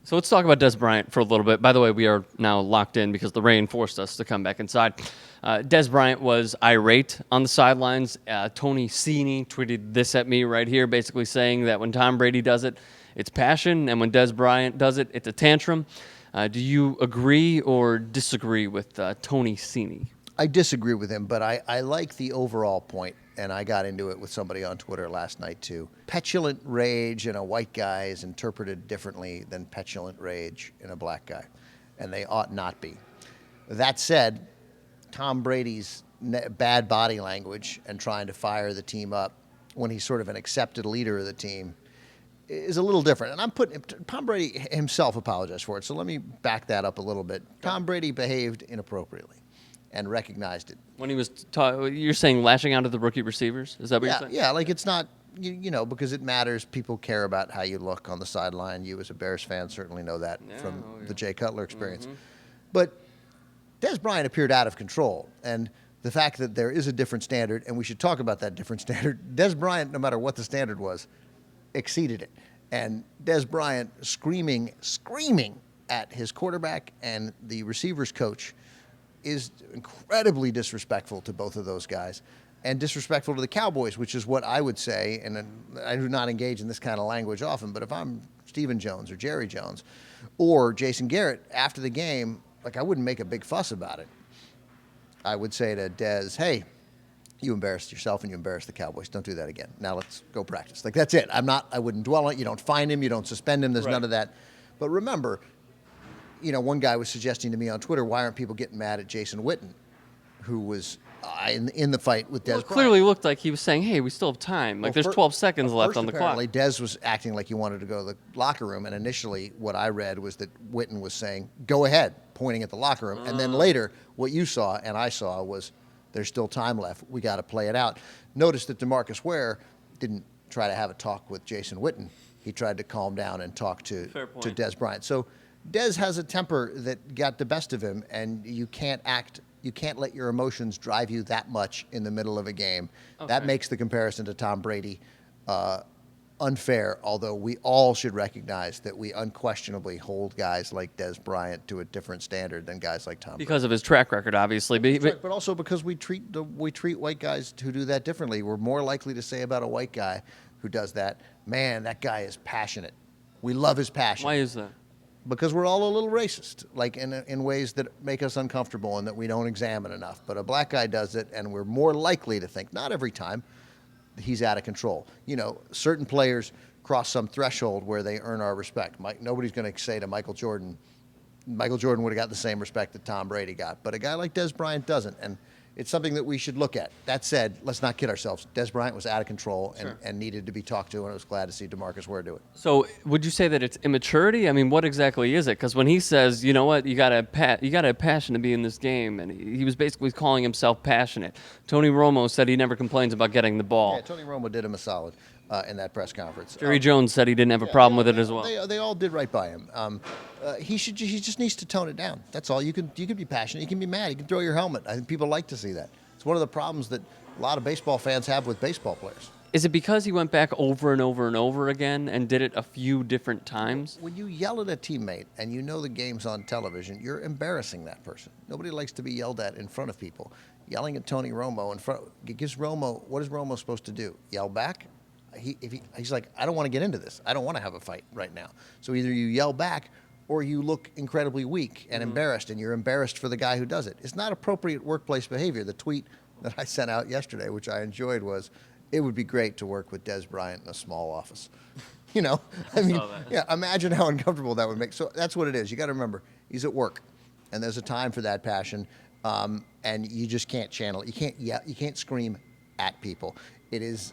So let's talk about Dez Bryant for a little bit. By the way, we are now locked in because the rain forced us to come back inside. Dez Bryant was irate on the sidelines. Tony Romo tweeted this at me right here, basically saying that when Tom Brady does it, it's passion, and when Dez Bryant does it, it's a tantrum. Do you agree or disagree with Tony Romo? I disagree with him, but I like the overall point, and I got into it with somebody on Twitter last night too. Petulant rage in a white guy is interpreted differently than petulant rage in a black guy, and they ought not be. That said, Tom Brady's bad body language and trying to fire the team up when he's sort of an accepted leader of the team is a little different. And Tom Brady himself apologized for it, so let me back that up a little bit. Tom Brady behaved inappropriately and recognized it. When he was, you're saying lashing out at the rookie receivers? Is that what you're saying? Yeah, like it's not, you know, because it matters. People care about how you look on the sideline. You as a Bears fan certainly know that from the Jay Cutler experience. Mm-hmm. But Dez Bryant appeared out of control, and the fact that there is a different standard, and we should talk about that different standard, Dez Bryant, no matter what the standard was, exceeded it. And Dez Bryant screaming at his quarterback and the receivers coach is incredibly disrespectful to both of those guys and disrespectful to the Cowboys, which is what I would say, and I do not engage in this kind of language often, but if I'm Stephen Jones or Jerry Jones or Jason Garrett after the game, like I wouldn't make a big fuss about it. I would say to Dez, hey, you embarrassed yourself and you embarrassed the Cowboys. Don't do that again. Now let's go practice. Like that's it. I wouldn't dwell on it. You don't fine him. You don't suspend him. There's none of that. But remember, you know, one guy was suggesting to me on Twitter, why aren't people getting mad at Jason Witten, who was in the fight with Dez Bryant? It clearly looked like he was saying, hey, we still have time. Like, there's 12 seconds left on the clock. Apparently, Dez was acting like he wanted to go to the locker room, and initially what I read was that Witten was saying, go ahead, pointing at the locker room. And then later, what you saw and I saw was there's still time left. We got to play it out. Notice that DeMarcus Ware didn't try to have a talk with Jason Witten. He tried to calm down and talk to Dez Bryant. So Dez has a temper that got the best of him, and you can't let your emotions drive you that much in the middle of a game. Okay. That makes the comparison to Tom Brady unfair, although we all should recognize that we unquestionably hold guys like Dez Bryant to a different standard than guys like Tom Brady. Because of his track record, obviously. But also because we treat white guys who do that differently. We're more likely to say about a white guy who does that, man, that guy is passionate. We love his passion. Why is that? Because we're all a little racist, like in ways that make us uncomfortable and that we don't examine enough. But a black guy does it, and we're more likely to think, not every time, he's out of control. You know, certain players cross some threshold where they earn our respect. Nobody's going to say to Michael Jordan would have got the same respect that Tom Brady got. But a guy like Dez Bryant doesn't, and it's something that we should look at. That said, let's not kid ourselves. Dez Bryant was out of control and needed to be talked to, and I was glad to see DeMarcus Ware do it. So would you say that it's immaturity? I mean, what exactly is it? Because when he says, you know what, you got to have passion to be in this game, and he was basically calling himself passionate. Tony Romo said he never complains about getting the ball. Yeah, Tony Romo did him a solid in that press conference. Jerry Jones said he didn't have a problem with it as well. They all did right by him. He just needs to tone it down. That's all. You can be passionate. You can be mad. You can throw your helmet. I think people like to see that. It's one of the problems that a lot of baseball fans have with baseball players. Is it because he went back over and over and over again and did it a few different times? When you yell at a teammate and you know the game's on television, you're embarrassing that person. Nobody likes to be yelled at in front of people. Yelling at Tony Romo gives Romo, what is Romo supposed to do? Yell back? He's like, I don't want to get into this. I don't want to have a fight right now. So either you yell back or you look incredibly weak and embarrassed, and you're embarrassed for the guy who does it. It's not appropriate workplace behavior. The tweet that I sent out yesterday, which I enjoyed, was, it would be great to work with Dez Bryant in a small office. You know, I mean, yeah, imagine how uncomfortable that would make. So that's what it is. You got to remember, he's at work, and there's a time for that passion, and you just can't channel it. You can't scream at people. It is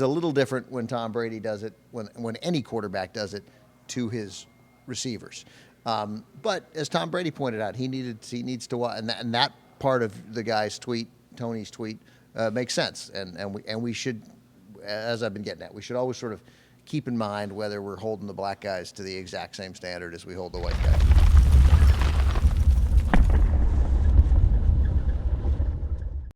a little different when Tom Brady does it, when any quarterback does it to his receivers. But as Tom Brady pointed out, he needs to watch, and that part of the guy's tweet, Tony's tweet, makes sense. And we should, as I've been getting at, we should always sort of keep in mind whether we're holding the black guys to the exact same standard as we hold the white guys.